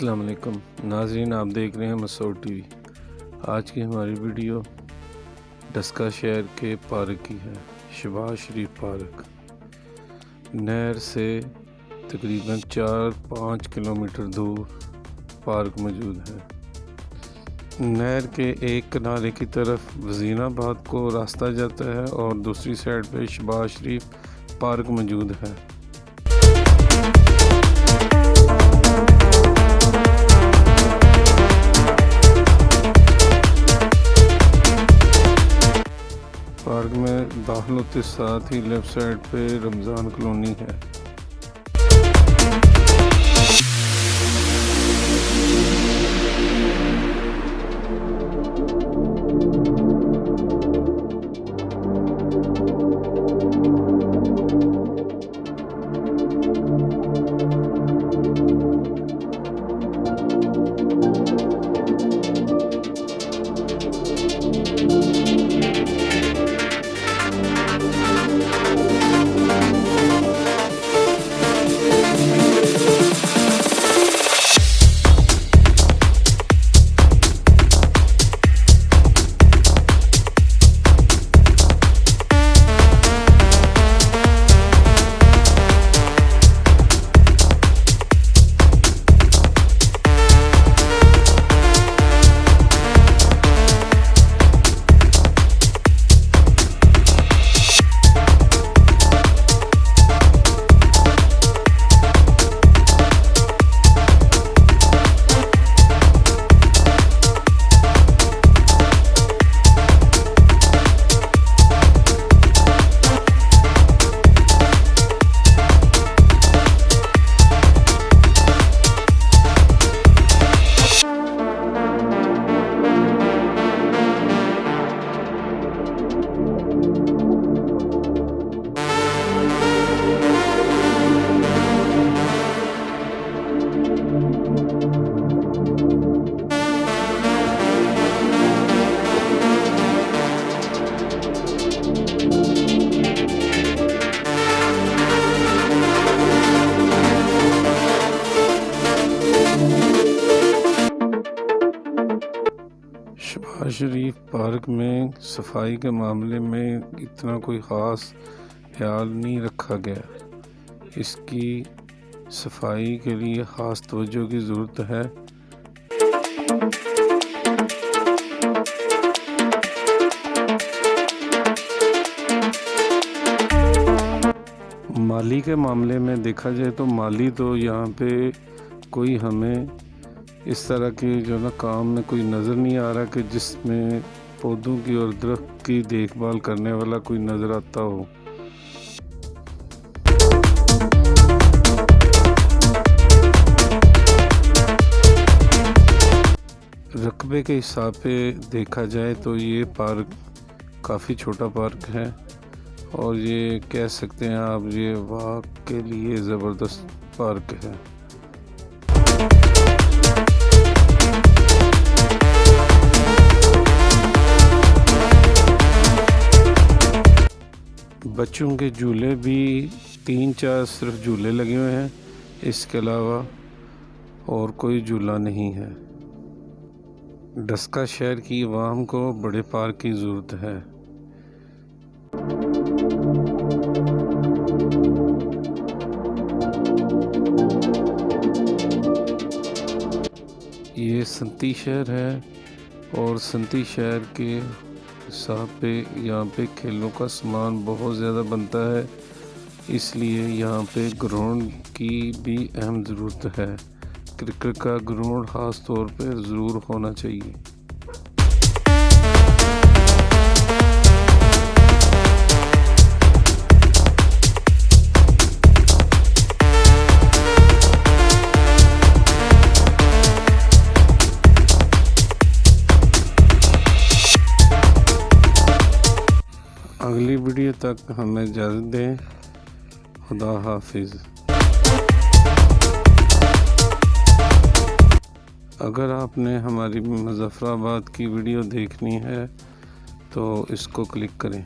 अस्सलाम वालेकुम नाज़रीन, आप देख रहे हैं मसूद टीवी। आज की हमारी वीडियो डस्का शहर के पार्क की है। शहबाज शरीफ पार्क नहर से तकरीबन 4-5 किलोमीटर दूर पार्क मौजूद है। नहर के एक किनारे की तरफ वज़ीनाबाद को रास्ता जाता है और दूसरी साइड पे शहबाज शरीफ पार्क मौजूद है। पार्क में दाखिल होते साथ ही लेफ्ट साइड पे रमज़ान कॉलोनी है। शहबाज शरीफ पार्क में सफाई के मामले में इतना कोई ख़ास ख्याल नहीं रखा गया। इसकी सफाई के लिए ख़ास तवज्जो की ज़रूरत है। माली के मामले में देखा जाए तो माली तो यहाँ पे कोई हमें इस तरह के जो ना काम में कोई नज़र नहीं आ रहा कि जिसमें पौधों की और दरख्त की देखभाल करने वाला कोई नज़र आता हो। रकबे के हिसाब पे देखा जाए तो ये पार्क काफ़ी छोटा पार्क है और ये कह सकते हैं आप ये वॉक के लिए ज़बरदस्त पार्क है। बच्चों के झूले भी 3-4 सिर्फ झूले लगे हुए हैं, इसके अलावा और कोई झूला नहीं है। डस्का शहर की आवाम को बड़े पार्क की ज़रूरत है। ये संती शहर है और संती शहर के हिसाब पे यहाँ पे खेलों का सामान बहुत ज़्यादा बनता है, इसलिए यहाँ पे ग्राउंड की भी अहम ज़रूरत है। क्रिकेट का ग्राउंड ख़ास तौर पे ज़रूर होना चाहिए। अगली वीडियो तक हमें इजाज़त दें। खुदा हाफिज़। अगर आपने हमारी मुज़फ़्फ़राबाद की वीडियो देखनी है तो इसको क्लिक करें।